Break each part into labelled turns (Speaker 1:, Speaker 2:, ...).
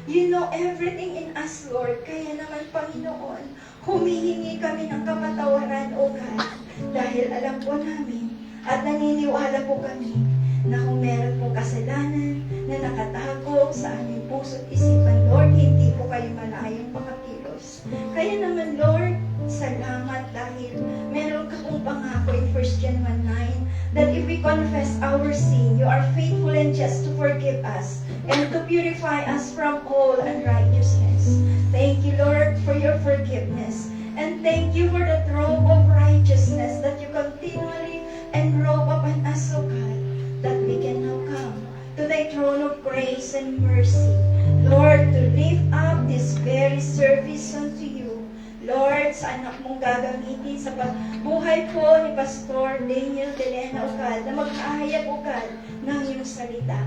Speaker 1: You know everything in us, Lord. Kaya naman, Panginoon, humihingi kami ng kapatawaran, O God. Dahil alam po namin at naniniwala po kami na kung meron pong kasalanan na nakatago sa aming puso't isipan, Lord, hindi po kayo malayang makakilos. Kaya naman, Lord, salamat dahil meron ka pong pangako in 1 John 1:9 that if we confess our sin, you are faithful and just to forgive us and to purify us from all unrighteousness. Thank you, Lord, for your forgiveness. And thank you for the robe of righteousness that you continually enrobe upon us, O God, that we can now come to thy throne of grace and mercy, Lord, to lift up this very service unto you. Lord, sa anak mong gagamitin sa buhay po ni Pastor Daniel Delena, O God, na mag-ahayag, O God, ng iyong salita.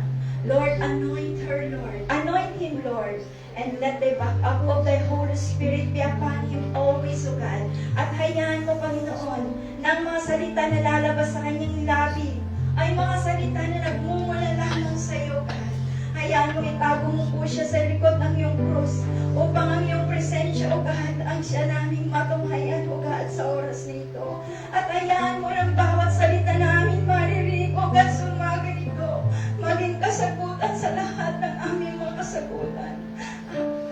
Speaker 1: Lord, anoint her, Lord. Anoint him, Lord. And let the backup of thy Holy Spirit be upon him always, O God. At hayaan mo, Panginoon, na ang mga salita na lalabas sa kanyang labi ay mga salita na nagmumula lamang sa iyo, God. Hayaan mo, itago mo po siya sa likod ng iyong krus upang ang iyong presensya, O God, ang siya naming matunghayan, O God, sa oras na ito. At hayaan mo ng bawat salita namin maririnig, O God, sa umaga nito, maging kasagutan sa lahat ng aming mga kasagutan.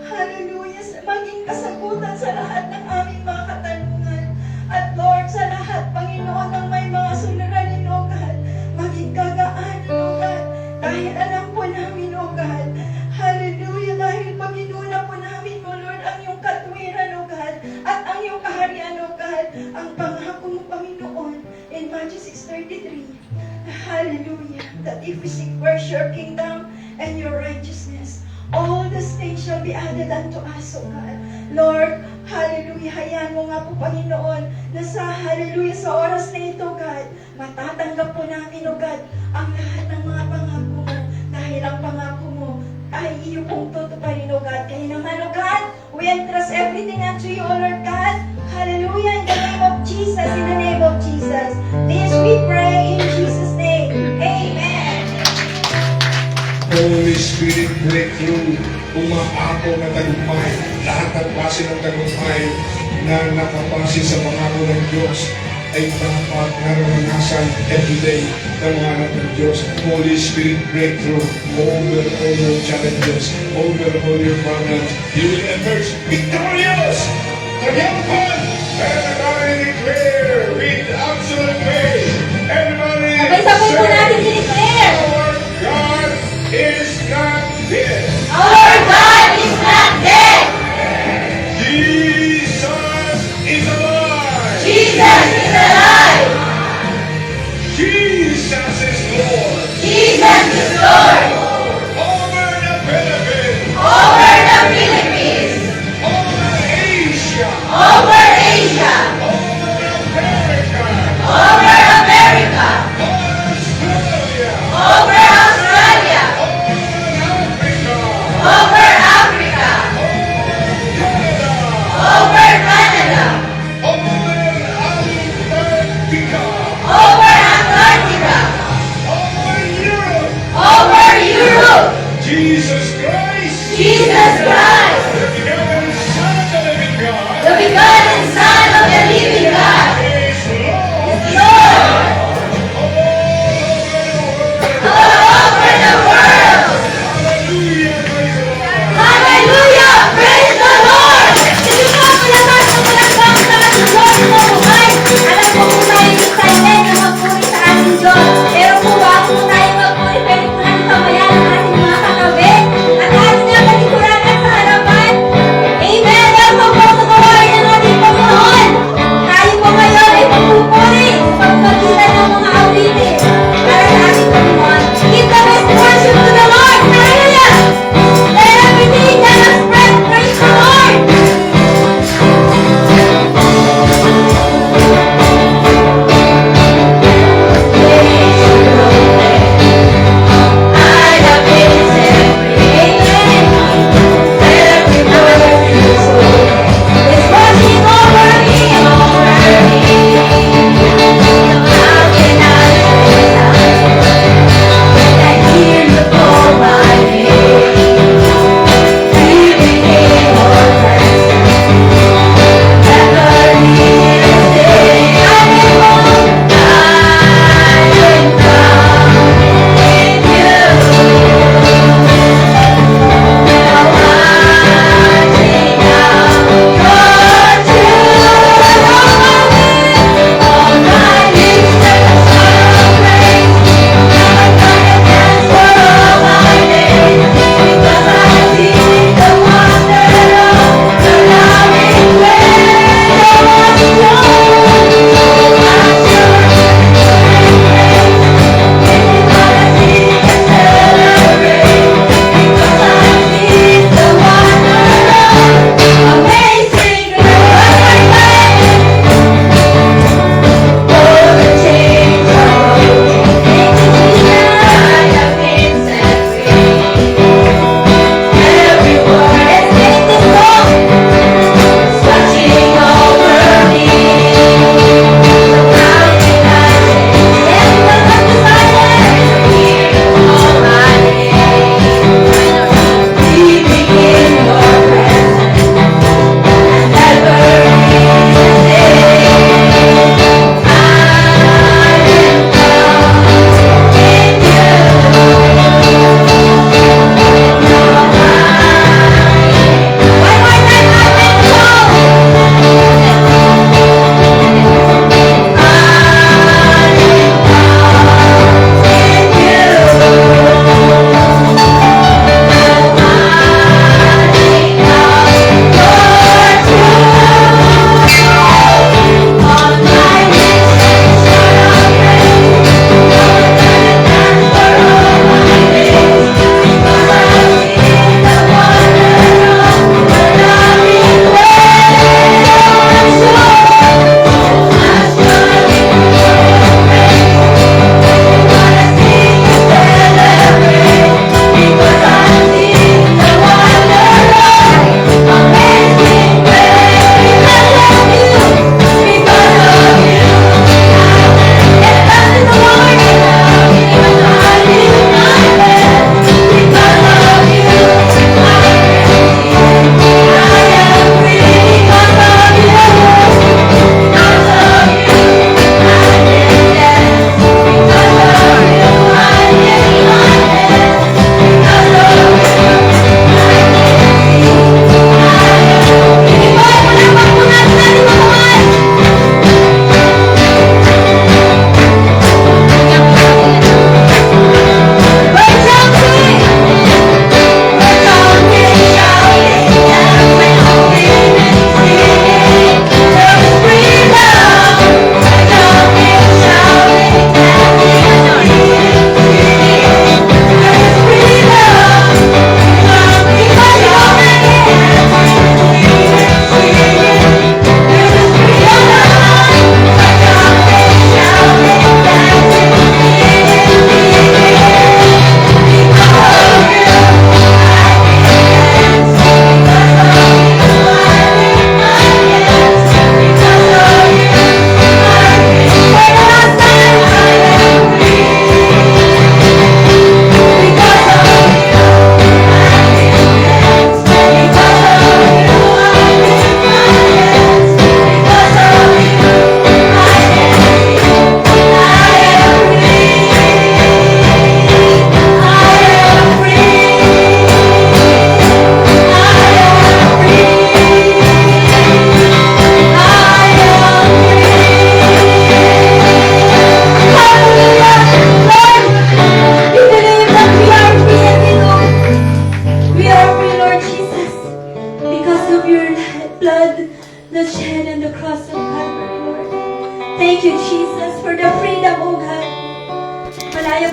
Speaker 1: Hallelujah! Maging kasagutan sa lahat ng aming mga katanungan. At Lord, sa lahat, Panginoon, ng may mga suliranin, O God, maging kagaanin, O God, dahil alam po namin, O God, hallelujah, dahil Panginoon po namin, O Lord, ang iyong katwiran, O God, at ang iyong kaharian, O God, ang pangako mo, Panginoon, in Matthew 6:33, hallelujah, that if we seek first your kingdom and your righteousness, all these things shall be added unto us, O God. Lord, hallelujah, hayaan mo nga po, Panginoon, na sa hallelujah, sa oras na ito, God, matatanggap po namin, O God, ang lahat ng mga pangako mo, dahil ang pangako mo ay iyo pong tutuparin, O God. Kaya naman, O God, we entrust everything unto you, O Lord God. Hallelujah, in the name of Jesus, in the name of Jesus. This we pray in Jesus' name. Amen.
Speaker 2: Holy Spirit, breakthrough, umaako na tagumpay, lahat ng klase ng tagumpay na nakapasi sa pangako ng Diyos ay dapat naranasan everyday ng mga anak ng Diyos. Holy Spirit, breakthrough over all your challenges, over all your problems. You will emerge victorious, triumphant, and everybody declare with absolute faith. Everybody
Speaker 1: Sabay-sabay po natin i-declare.
Speaker 2: Our God is not dead.
Speaker 1: Our God is not dead.
Speaker 2: Jesus is alive.
Speaker 1: Jesus is alive.
Speaker 2: Jesus is Lord.
Speaker 1: Jesus is Lord.
Speaker 2: Over the Philippines.
Speaker 1: Over the Philippines.
Speaker 2: Over Asia.
Speaker 1: Over Asia.
Speaker 2: Over America.
Speaker 1: Over America.
Speaker 2: Over Australia.
Speaker 1: Over Australia.
Speaker 2: Over Africa.
Speaker 1: Over Africa.
Speaker 2: Over Canada.
Speaker 1: Over
Speaker 2: Over
Speaker 1: Canada.
Speaker 2: Antarctica.
Speaker 1: Over Antarctica.
Speaker 2: Over Europe.
Speaker 1: Over Europe.
Speaker 2: Jesus Christ.
Speaker 1: Jesus Christ,
Speaker 2: The begotten Son of the living God.
Speaker 1: the begotten Son of the living God,
Speaker 2: Is Lord.
Speaker 1: Lord,
Speaker 2: All over the world.
Speaker 1: all over the world.
Speaker 2: Hallelujah. Praise the Lord.
Speaker 1: Hallelujah! Praise the Lord! Sige po, palabas ng palabas sa ating Diyos na buhay. Alam po po tayo excited na magpuri sa ating Diyos. Pero po bago po tayo magpuri, pwede po natin pamayan ang ating mga katabi at ating mga kalikuran at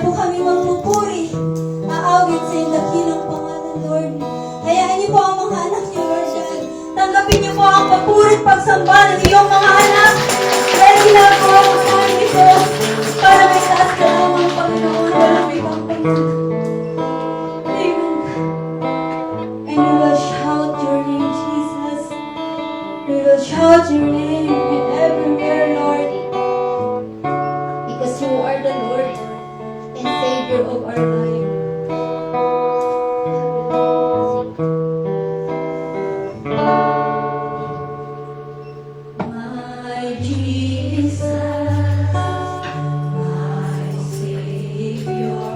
Speaker 3: po kami magpupuri, aawit sa iyong dakilang pangalan, Lord. Hayaan niyo po ang mga anak niyo, Lord God. Tanggapin niyo po ang papuri at pagsamba ng iyong mga anak. Ready na po ang unahin ito para may taas ka lamang, Panginoon, walang ibang Panginoon. Amen. And we will shout your name, Jesus. We will shout your name everywhere, Lord. Because you are the Lord and Savior of our life. My Jesus, my Savior,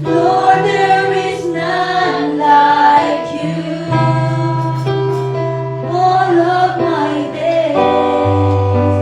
Speaker 3: Lord, there is none like you. All of my days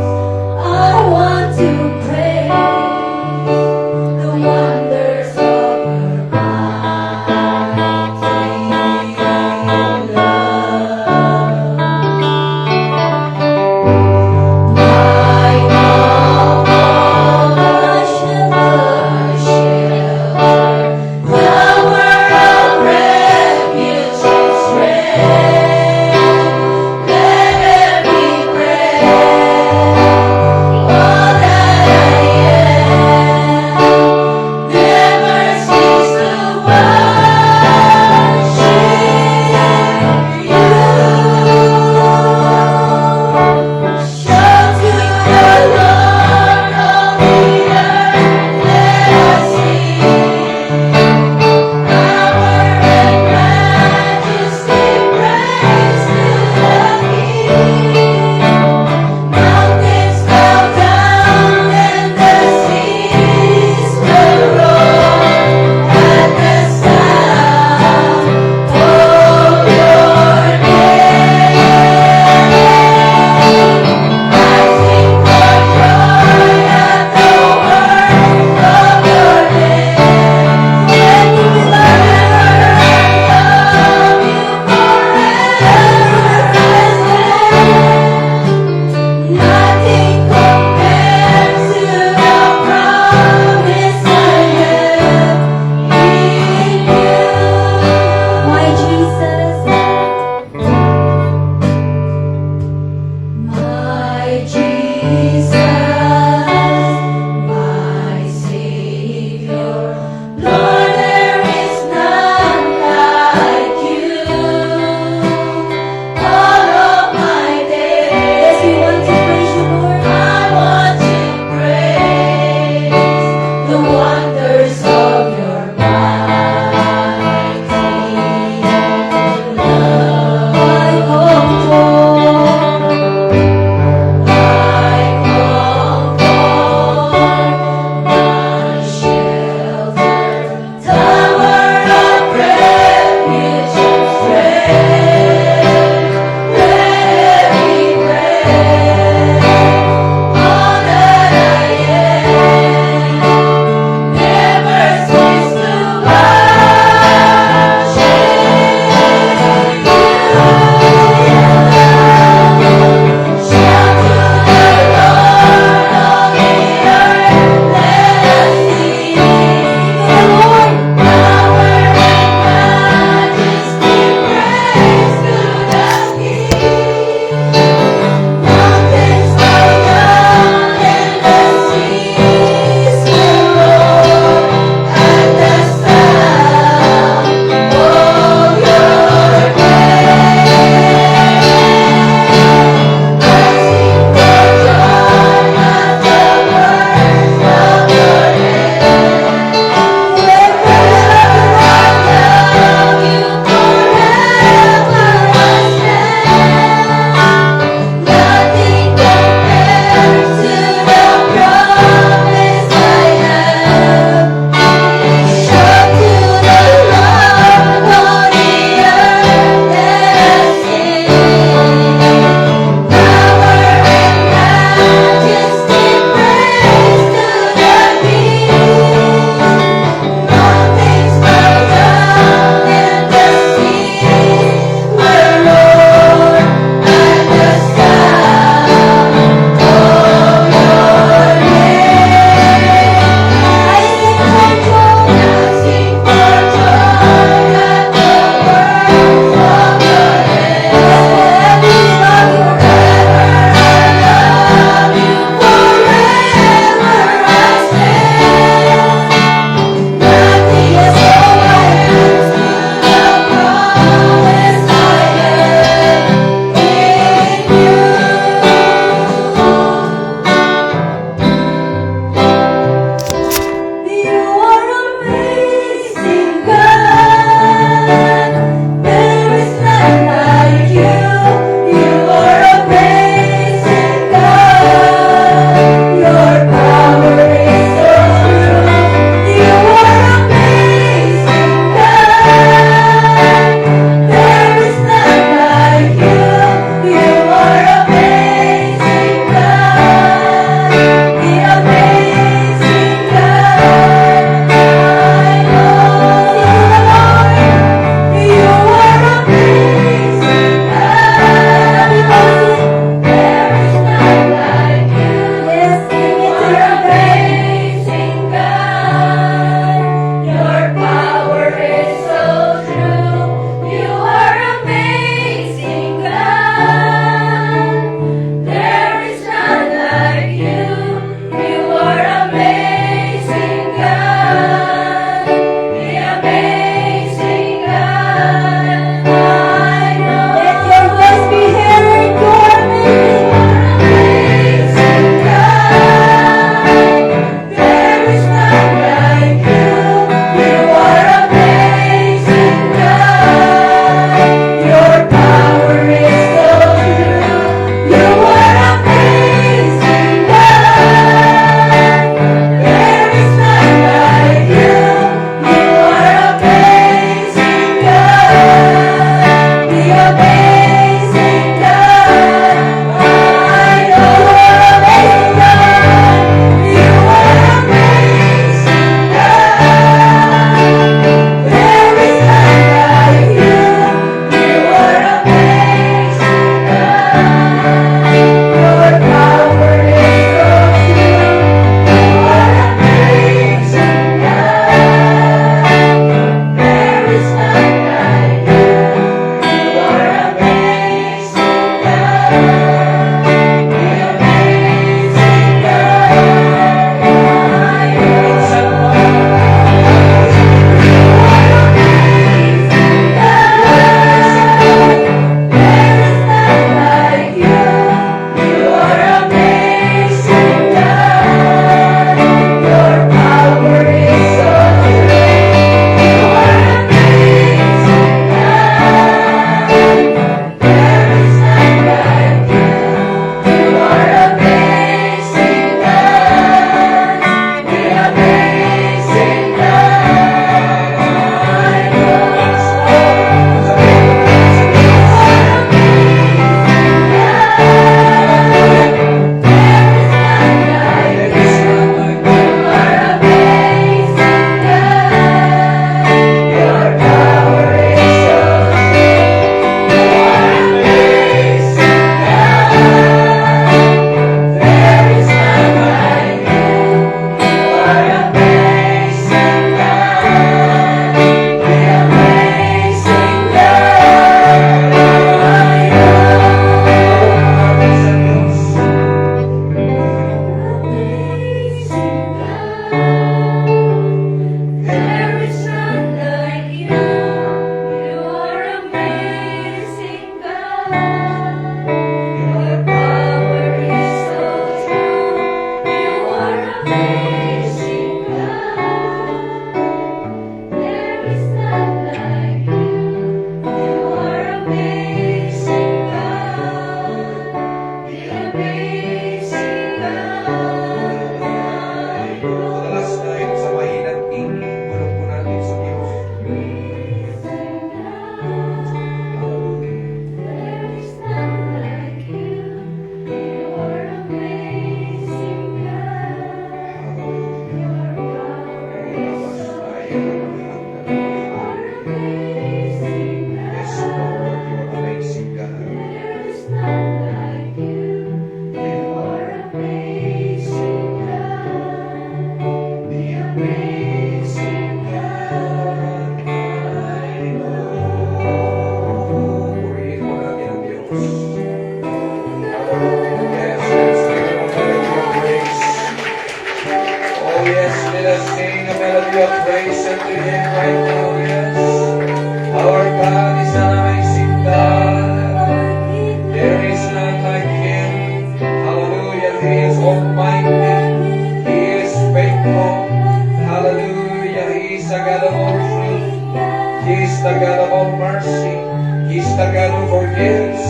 Speaker 4: who forgives.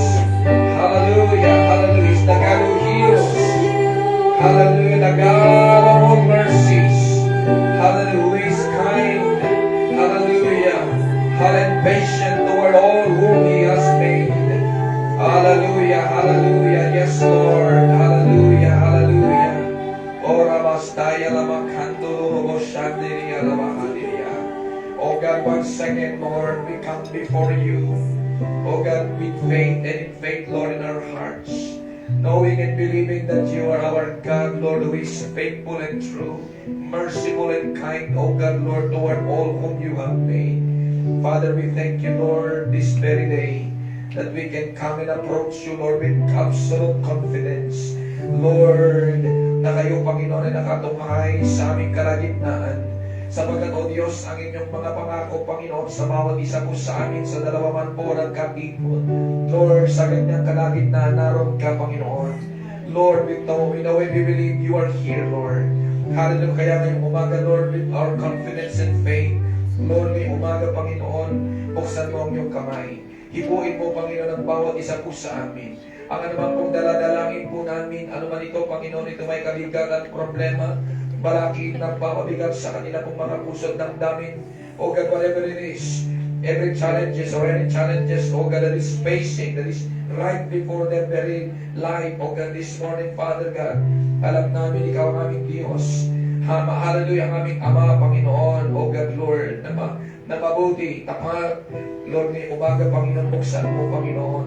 Speaker 4: Hallelujah, hallelujah. He's the God who heals. Hallelujah, the God of all mercies. Hallelujah, who is kind. Hallelujah, hallelujah, patient toward all whom He has made. Hallelujah, hallelujah. Yes, Lord. Hallelujah, hallelujah. Ora bastaya lama kandolo robo shandiria lama hadiria. Oh God, once again, Lord, we come before you. Oh God, with faith and in faith, Lord, in our hearts. Knowing and believing that you are our God, Lord, who is faithful and true, merciful and kind, oh God, Lord, toward all whom you have made. Father, we thank you, Lord, this very day, that we can come and approach you, Lord, with absolute confidence. Lord, na kayo, Panginoon, ay nakatunghay sa aming kalagitnaan. Sapagkat, O Diyos, ang inyong mga pangako, Panginoon, sa bawat isa po sa amin, sa 20 po nagkatipon. Lord, sa ganyang kalagitnaan, naroon ka, Panginoon. Lord, we know and we believe you are here, Lord. Hallelujah, kaya ngayong umaga, Lord, with our confidence and faith, Lord, ngayong umaga, Panginoon, buksan mo ang iyong kamay. Hipuin mo, Panginoon, ang bawat isa po sa amin. Ang anumang pong daladalangin po namin, anuman ito, Panginoon, ito may kabigat problema, balaki nagpapabigat sa kanila pong mga puso at damdamin. O God, whatever it is, every challenges or any challenges, O God, that is facing, that is right before their very life, O God, this morning, Father God, alam namin, Ikaw ang aming Diyos. Hallelujah, ang aming Ama, Panginoon, O God, Lord, na mabuti, tapat. Lord, may umaga, Panginoon, buksan mo, Panginoon.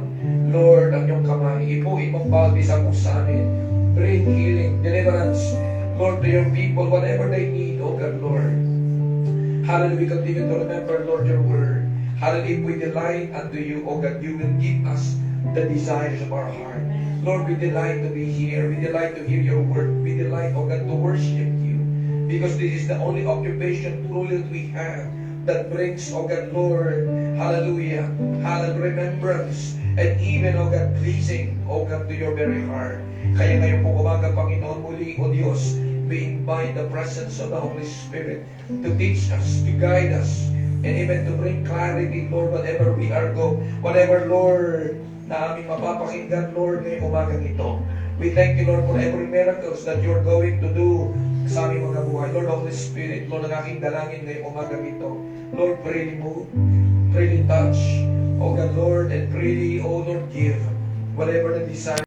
Speaker 4: Lord, ang iyong kamay, ipuin mong bawat isa po sa amin. Bring healing, deliverance, Lord, to your people, whatever they need, O God, Lord. Hallelujah, we continue to remember, Lord, your word. Hallelujah, if we delight unto you, O God, you will give us the desires of our heart. Lord, we delight to be here. We delight to hear your word. We delight, O God, to worship you. Because this is the only occupation truly that we have that brings, O God, Lord, hallelujah, hallelujah, remembrance, and even, O God, pleasing, O God, to your very heart. Kaya ngayon po umaga, Panginoon, muli, O Diyos, we invite the presence of the Holy Spirit to teach us, to guide us, and even to bring clarity, Lord, whatever we are whatever, Lord, na aming mapapakinggan, Lord, ngayong umagang ito. We thank you, Lord, for every miracles that you're going to do sa aming mga buhay. Lord, Holy Spirit, Lord, ang aking dalangin ngayong umagang ito. Lord, freely move, freely touch, O God, Lord, and freely, O Lord, give whatever the desire.